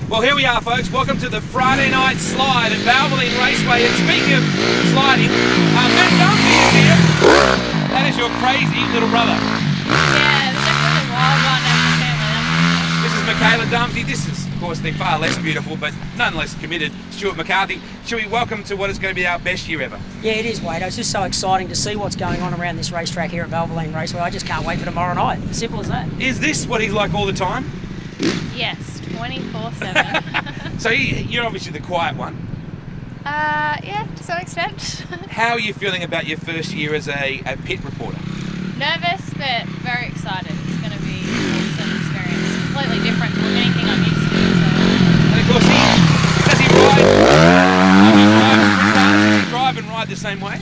Well, here we are, folks. Welcome to the Friday night slide at Valvoline Raceway. And speaking of sliding, Matt Dunphy is here. That is your crazy little brother. Yeah, it's definitely a wild one in the family. This is Michaela Dunphy. This is, of course, the far less beautiful, but nonetheless committed Stuart McCarthy. Stewie, welcome to what is going to be our best year ever. Yeah, it is, Wade. It's just so exciting to see what's going on around this racetrack here at Valvoline Raceway. I just can't wait for tomorrow night. Simple as that. Is this what he's like all the time? Yes, 24/7. So you're obviously the quiet one. Yeah, to some extent. How are you feeling about your first year as a pit reporter? Nervous, but very excited. It's going to be an awesome experience. Completely different from anything I'm used to. And of course, does he drive and ride the same way?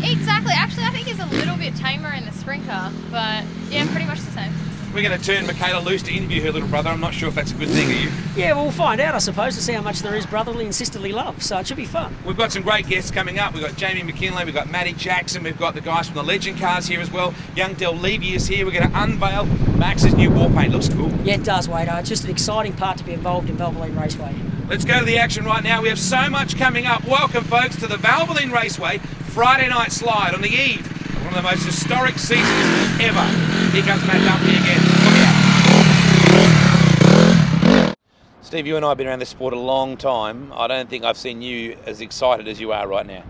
Exactly. Actually, I think he's a little bit tamer in the sprint car, but yeah, pretty much the same. We're going to turn Michaela loose to interview her little brother. I'm not sure if that's a good thing, are you? Yeah, well, we'll find out, I suppose, to see how much there is brotherly and sisterly love, so it should be fun. We've got some great guests coming up. We've got Jamie McKinley, we've got Matty Jackson, we've got the guys from the Legend Cars here as well. Young Del Levy is here. We're going to unveil Max's new war paint. Looks cool. Yeah, it does, Wade. It's just an exciting part to be involved in Valvoline Raceway. Let's go to the action right now. We have so much coming up. Welcome, folks, to the Valvoline Raceway Friday night slide on the eve of one of the most historic seasons ever. Here comes Matt Dunphy again. Look out. Steve, you and I have been around this sport a long time. I don't think I've seen you as excited as you are right now.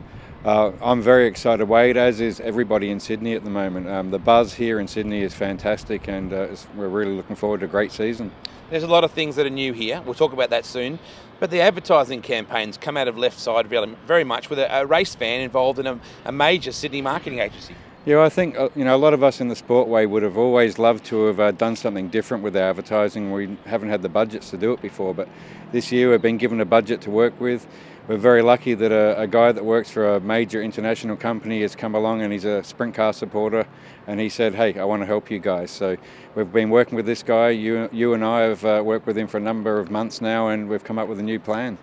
I'm very excited, Wade, as is everybody in Sydney at the moment. The buzz here in Sydney is fantastic, and we're really looking forward to a great season. There's a lot of things that are new here. We'll talk about that soon. But the advertising campaigns come out of left side very much with a race fan involved in a major Sydney marketing agency. Yeah, I think a lot of us in the Sportway would have always loved to have done something different with our advertising. We haven't had the budgets to do it before, but this year we've been given a budget to work with. We're very lucky that a guy that works for a major international company has come along, and he's a sprint car supporter, and he said, hey, I want to help you guys. So we've been working with this guy. You and I have worked with him for a number of months now, and we've come up with a new plan.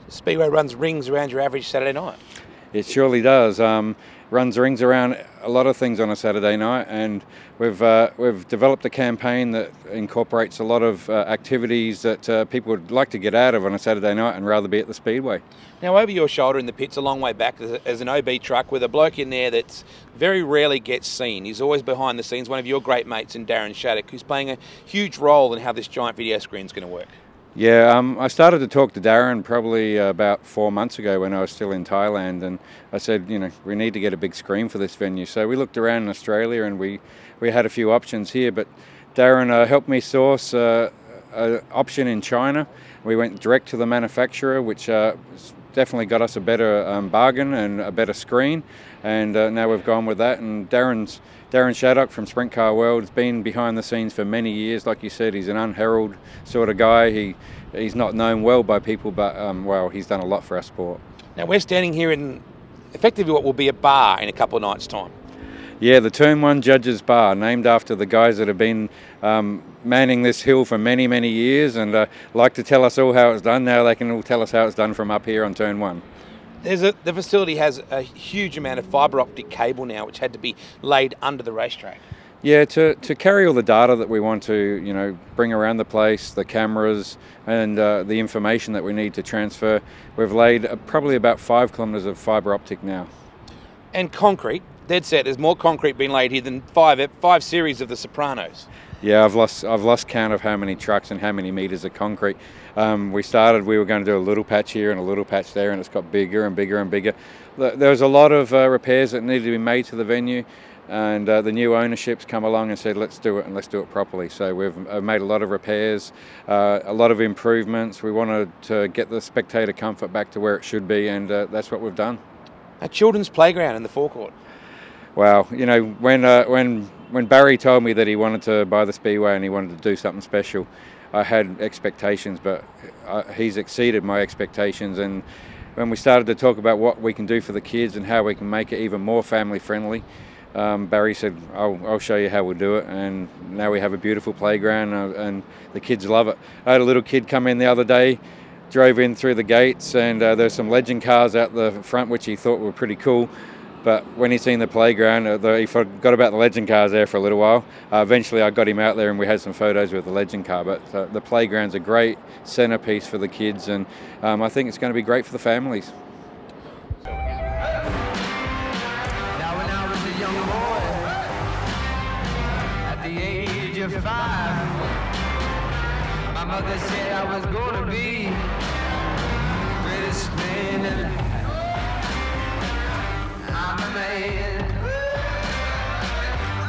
Speedway runs rings around your average Saturday night. It surely does. Runs rings around a lot of things on a Saturday night, and we've developed a campaign that incorporates a lot of activities that people would like to get out of on a Saturday night and rather be at the Speedway. Now, over your shoulder in the pits a long way back there's an OB truck with a bloke in there that very rarely gets seen. He's always behind the scenes, one of your great mates in Darren Shattuck, who's playing a huge role in how this giant video screen is going to work. Yeah, I started to talk to Darren probably about 4 months ago when I was still in Thailand, and I said, we need to get a big screen for this venue. So we looked around in Australia, and we had a few options here, but Darren helped me source an option in China. We went direct to the manufacturer, which definitely got us a better bargain and a better screen, and now we've gone with that. And Darren Shattuck from Sprint Car World has been behind the scenes for many years. Like you said, he's an unheralded sort of guy. He's not known well by people, but well, he's done a lot for our sport. Now we're standing here in effectively what will be a bar in a couple of nights' time. Yeah, the Turn 1 Judges Bar, named after the guys that have been manning this hill for many, many years, and like to tell us all how it's done. Now they can all tell us how it's done from up here on Turn 1. The facility has a huge amount of fibre optic cable now, which had to be laid under the racetrack. Yeah, to carry all the data that we want to, bring around the place, the cameras and the information that we need to transfer, we've laid probably about 5 kilometres of fibre optic now. And concrete, dead set. There's more concrete being laid here than five series of The Sopranos. Yeah, I've lost count of how many trucks and how many metres of concrete. We were going to do a little patch here and a little patch there, and it's got bigger and bigger and bigger. There's a lot of repairs that needed to be made to the venue, and the new ownership's come along and said, let's do it, and let's do it properly. So we've made a lot of repairs, a lot of improvements. We wanted to get the spectator comfort back to where it should be, and that's what we've done. A children's playground in the forecourt. Wow, when Barry told me that he wanted to buy the Speedway and he wanted to do something special, I had expectations, but he's exceeded my expectations. And when we started to talk about what we can do for the kids and how we can make it even more family friendly, Barry said, I'll show you how we'll do it. And now we have a beautiful playground, and the kids love it. I had a little kid come in the other day, drove in through the gates, and there's some Legend cars out the front which he thought were pretty cool. But when he's seen the playground, he forgot about the legend cars there for a little while. Eventually I got him out there and we had some photos with the legend car. But the playground's a great centrepiece for the kids, and I think it's going to be great for the families. Now when I was a young boy, at the age of 5, my mother said I was going to be the greatest man alive. I'm a man,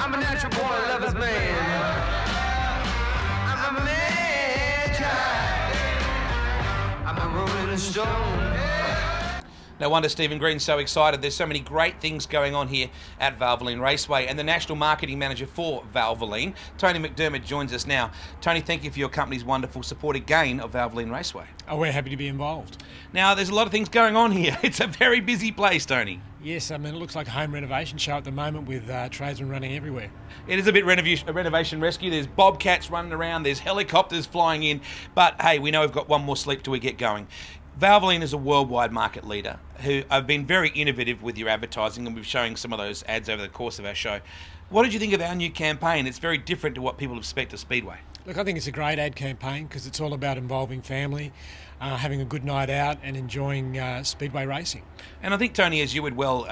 I'm a natural born lover's man, I'm a man child, I'm a rolling stone. No wonder Stephen Green's so excited. There's so many great things going on here at Valvoline Raceway. And the National Marketing Manager for Valvoline, Tony McDermott, joins us now. Tony, thank you for your company's wonderful support again of Valvoline Raceway. Oh, we're happy to be involved. Now, there's a lot of things going on here. It's a very busy place, Tony. Yes, I mean, it looks like a home renovation show at the moment with tradesmen running everywhere. It is a bit renovation rescue. There's bobcats running around, there's helicopters flying in. But, hey, we know we've got one more sleep till we get going. Valvoline is a worldwide market leader who have been very innovative with your advertising, and we're showing some of those ads over the course of our show. What did you think of our new campaign? It's very different to what people expect of Speedway. Look, I think it's a great ad campaign because it's all about involving family, having a good night out and enjoying Speedway racing. And I think, Tony, as you would well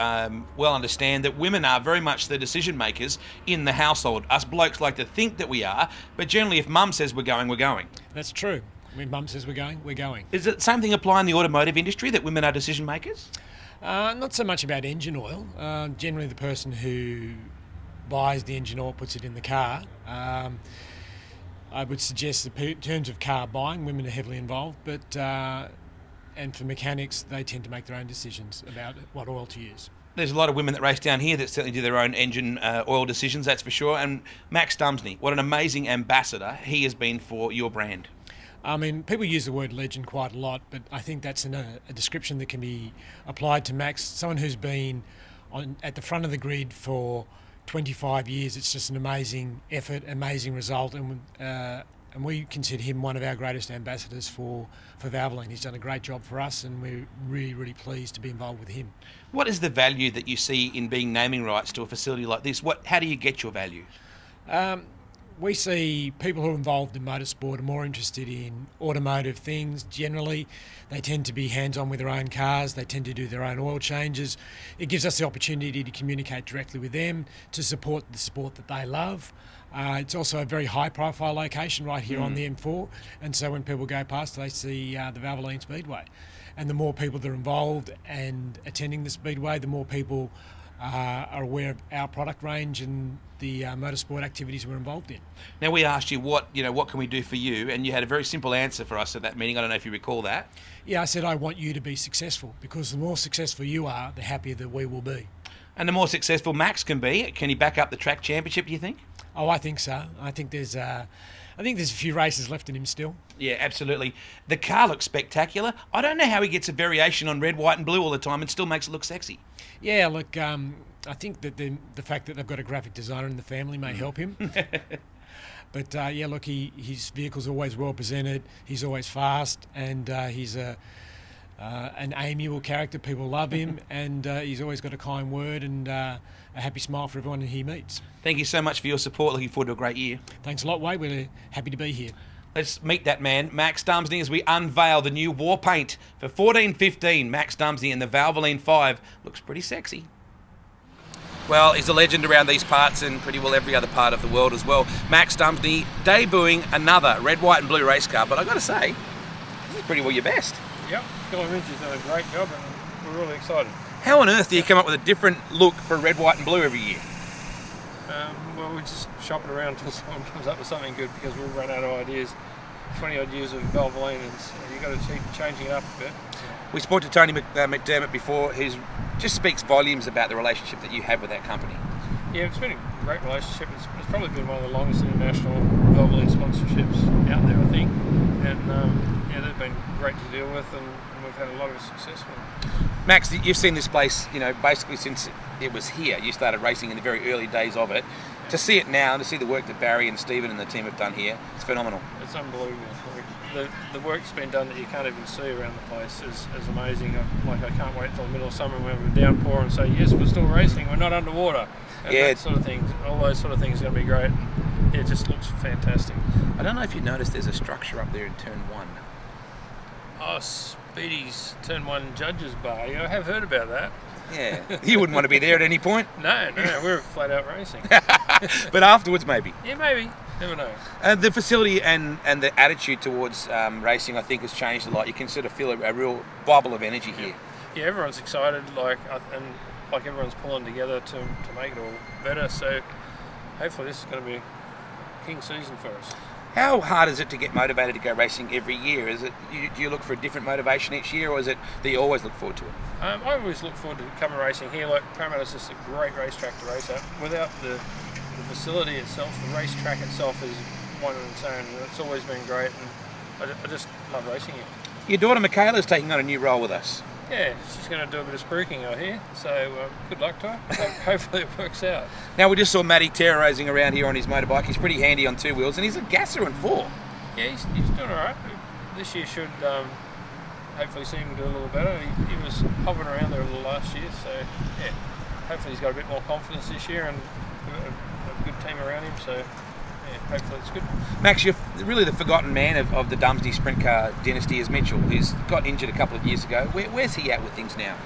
understand, that women are very much the decision makers in the household. Us blokes like to think that we are, but generally if mum says we're going, we're going. That's true. When mum says we're going, we're going. Is it the same thing apply in the automotive industry, that women are decision makers? Not so much about engine oil. Generally the person who buys the engine oil puts it in the car. I would suggest that in terms of car buying, women are heavily involved, but and for mechanics, they tend to make their own decisions about what oil to use. There's a lot of women that race down here that certainly do their own engine oil decisions, that's for sure. And Max Dumsney, what an amazing ambassador he has been for your brand. I mean, people use the word legend quite a lot, but I think that's a description that can be applied to Max. Someone who's been at the front of the grid for 25 years. It's just an amazing effort, amazing result, and we consider him one of our greatest ambassadors for Valvoline. He's done a great job for us, and we're really, really pleased to be involved with him. What is the value that you see in being naming rights to a facility like this? How do you get your value? We see people who are involved in motorsport are more interested in automotive things generally. They tend to be hands-on with their own cars. They tend to do their own oil changes. It gives us the opportunity to communicate directly with them, to support the sport that they love. It's also a very high-profile location right here on the M4, and so when people go past, they see the Valvoline Speedway. And the more people that are involved and attending the Speedway, the more people are aware of our product range and the motorsport activities we're involved in. Now, we asked you what can we do for you, and you had a very simple answer for us at that meeting. I don't know if you recall that. Yeah, I said I want you to be successful, because the more successful you are, the happier that we will be. And the more successful Max can be, can he back up the track championship, do you think? Oh, I think so. I think there's a few races left in him still. Yeah, absolutely. The car looks spectacular. I don't know how he gets a variation on red, white and blue all the time and still makes it look sexy. Yeah, look, I think that the fact that they've got a graphic designer in the family may help him. But yeah, look, his vehicle's always well presented. He's always fast, and he's an amiable character. People love him, and he's always got a kind word and a happy smile for everyone he meets. Thank you so much for your support. Looking forward to a great year. Thanks a lot, Wade. We're happy to be here. Let's meet that man, Max Dumsney, as we unveil the new war paint for 14-15. Max Dumsney in the Valvoline 5 looks pretty sexy. Well, he's a legend around these parts and pretty well every other part of the world as well. Max Dumsney debuting another red, white and blue race car, but I've got to say, this is pretty well your best. Yep, Phil Ridge has done a great job and we're really excited. How on earth do you come up with a different look for red, white and blue every year? Well, we're just shopping around until someone comes up with something good, because we've run out of ideas. 20 odd years of Valvoline, and so you've got to keep changing it up a bit. So. We spoke to Tony McDermott before, who just speaks volumes about the relationship that you have with that company. Yeah, it's been a great relationship. It's probably been one of the longest international Valvoline sponsorships out there, I think. And yeah, they've been great to deal with, and we've had a lot of success with them. Max, you've seen this place, basically since it was here. You started racing in the very early days of it. To see it now and to see the work that Barry and Stephen and the team have done here, it's phenomenal. It's unbelievable. the work's been done that you can't even see around the place is amazing. I can't wait till the middle of summer when we're downpour and say, yes, we're still racing, we're not underwater. And yeah, that sort of things, all those sort of things are going to be great. Yeah, it just looks fantastic. I don't know if you noticed there's a structure up there in turn 1. Oh, Speedy's turn 1 judges bar. Yeah, I have heard about that. Yeah, you wouldn't want to be there at any point. No, we're flat out racing. But afterwards, maybe. Yeah, maybe. Never know. The facility and the attitude towards racing, I think, has changed a lot. You can sort of feel a real bubble of energy here. Yeah, everyone's excited, and everyone's pulling together to make it all better. So hopefully this is going to be a king season for us. How hard is it to get motivated to go racing every year? Is it do you look for a different motivation each year, or is it that you always look forward to it? I always look forward to coming racing here. Like Parramatta's just a great racetrack to race at. Without the facility itself, the racetrack itself is one of its own, and it's always been great. And I just love racing here. Your daughter Michaela's taking on a new role with us. Yeah, she's going to do a bit of spruiking out here, so good luck to her. Hopefully it works out. Now, we just saw Matty terrorising around here on his motorbike. He's pretty handy on 2 wheels, and he's a gasser in 4. Yeah, he's doing all right. This year should hopefully see him do a little better. He was hovering around there a little last year, so yeah, hopefully he's got a bit more confidence this year and a good team around him, so yeah, hopefully it's good. Max, you're really the forgotten man of the Dumsney sprint car dynasty is Mitchell, who's got injured a couple of years ago. Where's he at with things now?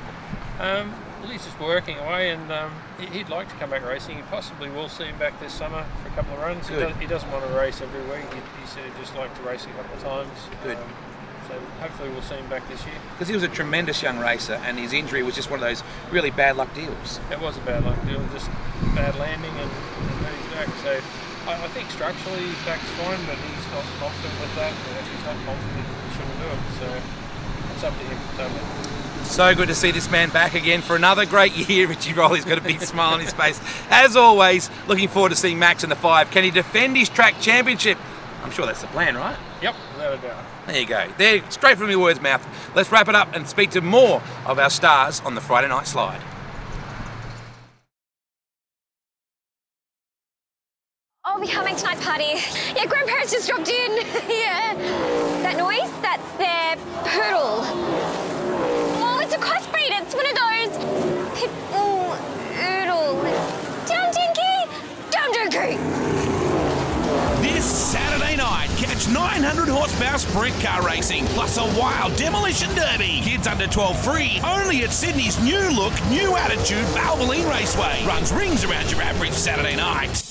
Well, he's just working away, and he'd like to come back racing. He possibly will see him back this summer for a couple of runs. He doesn't want to race every week. He said he'd just like to race a couple of times. Good. So hopefully we'll see him back this year. Because he was a tremendous young racer, and his injury was just one of those really bad luck deals. It was a bad luck deal, just bad landing, and then he's back. So I think structurally his back's fine, but he's not confident with that. And if he's not confident, he shouldn't do it. So it's up to him totally. So good to see this man back again for another great year. Richie Rowley's got a big smile on his face. As always, looking forward to seeing Max in the 5. Can he defend his track championship? I'm sure that's the plan, right? Yep, without a doubt. There you go. There, straight from your word's mouth. Let's wrap it up and speak to more of our stars on the Friday Night Slide. I'll be coming to tonight's party. Yeah, grandparents just dropped in. Yeah. That noise? That's their poodle. Oh, it's a crossbreed. It's one of those pit bull oodle. Down Dinky! Down Dinky! This Saturday night, catch 900 horsepower sprint car racing, plus a wild demolition derby. Kids under 12 free, only at Sydney's new look, new attitude Valvoline Raceway. Runs rings around your average Saturday night.